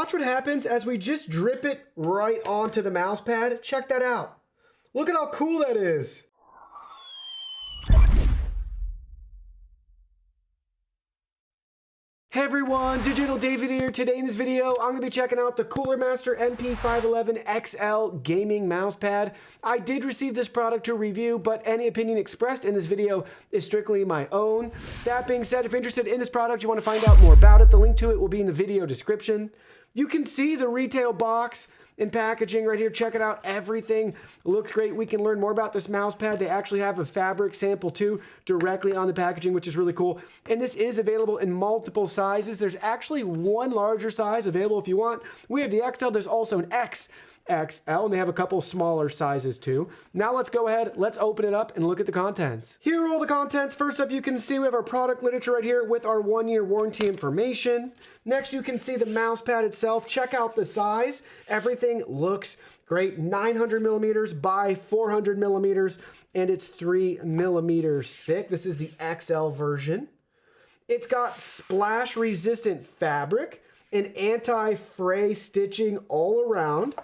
watch what happens as we just drip it right onto the mouse pad. Check that out. Look at how cool that is. Hey everyone, Digital David here. Today in this video, I'm going to be checking out the Cooler Master MP511 XL gaming mousepad. I did receive this product to review, but any opinion expressed in this video is strictly my own. That being said, if you're interested in this product, you want to find out more about it, the link to it will be in the video description. You can see the retail box and packaging right here. Check it out. Everything looks great. We can learn more about this mouse pad. They actually have a fabric sample too directly on the packaging, which is really cool. And this is available in multiple sizes. There's actually one larger size available if you want. We have the XL. There's also an XXL, and they have a couple smaller sizes too. Now let's go ahead, let's open it up and look at the contents. Here are all the contents. First up, you can see we have our product literature right here with our 1-year warranty information. Next, you can see the mouse pad itself. Check out the size. Everything looks great. 900 millimeters by 400 millimeters, and it's 3 millimeters thick. This is the XL version. It's got splash resistant fabric and anti-fray stitching all around.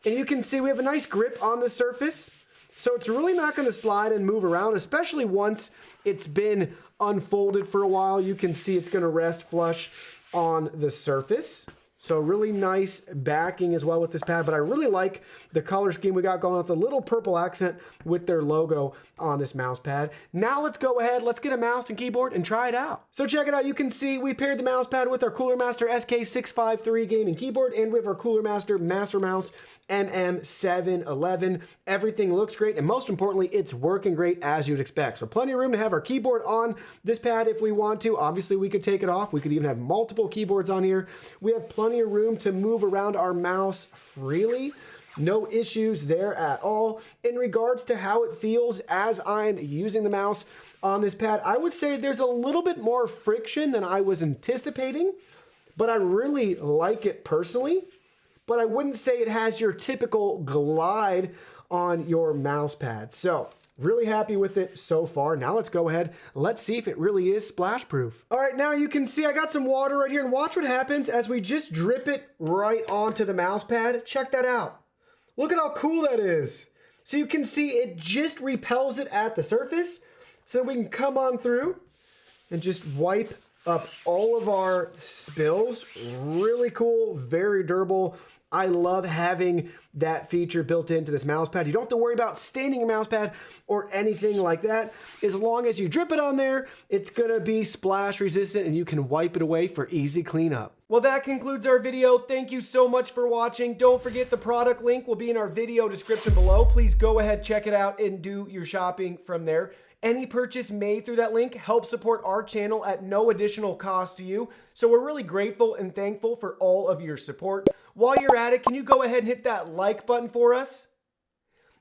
And you can see we have a nice grip on the surface, so it's really not going to slide and move around, especially once it's been unfolded for a while. You can see it's going to rest flush on the surface. So really nice backing as well with this pad, but I really like the color scheme we got going with a little purple accent with their logo on this mouse pad. Now let's go ahead, let's get a mouse and keyboard and try it out. So check it out, you can see we paired the mouse pad with our Cooler Master SK653 gaming keyboard and with our Cooler Master Master Mouse MM711. Everything looks great, and most importantly, it's working great as you'd expect. So plenty of room to have our keyboard on this pad if we want to. Obviously, we could take it off. We could even have multiple keyboards on here. We have plenty of room to move around our mouse freely. No issues there at all. In regards to how it feels as I'm using the mouse on this pad, I would say there's a little bit more friction than I was anticipating, but I really like it personally. But I wouldn't say it has your typical glide on your mouse pad. So really happy with it so far. Now let's go ahead. Let's see if it really is splash proof. All right, now you can see I got some water right here, and watch what happens as we just drip it right onto the mouse pad. Check that out. Look at how cool that is. So you can see it just repels it at the surface. So we can come on through and just wipe up all of our spills. Really cool, very durable. I love having that feature built into this mouse pad. You don't have to worry about staining your mouse pad or anything like that. As long as you drip it on there, it's gonna be splash resistant and you can wipe it away for easy cleanup. Well, that concludes our video. Thank you so much for watching. Don't forget the product link will be in our video description below. Please go ahead, check it out, and do your shopping from there. Any purchase made through that link helps support our channel at no additional cost to you. So we're really grateful and thankful for all of your support. While you're at it, can you go ahead and hit that like button for us?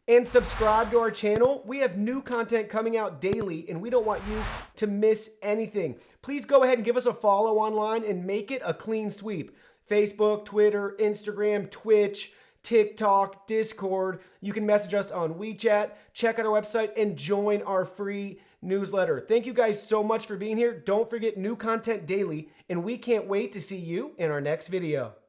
And subscribe to our channel. We have new content coming out daily, and we don't want you to miss anything. Please go ahead and give us a follow online and make it a clean sweep. Facebook, Twitter, Instagram, Twitch, TikTok, Discord. You can message us on WeChat, check out our website, and join our free newsletter. Thank you guys so much for being here. Don't forget new content daily, and we can't wait to see you in our next video.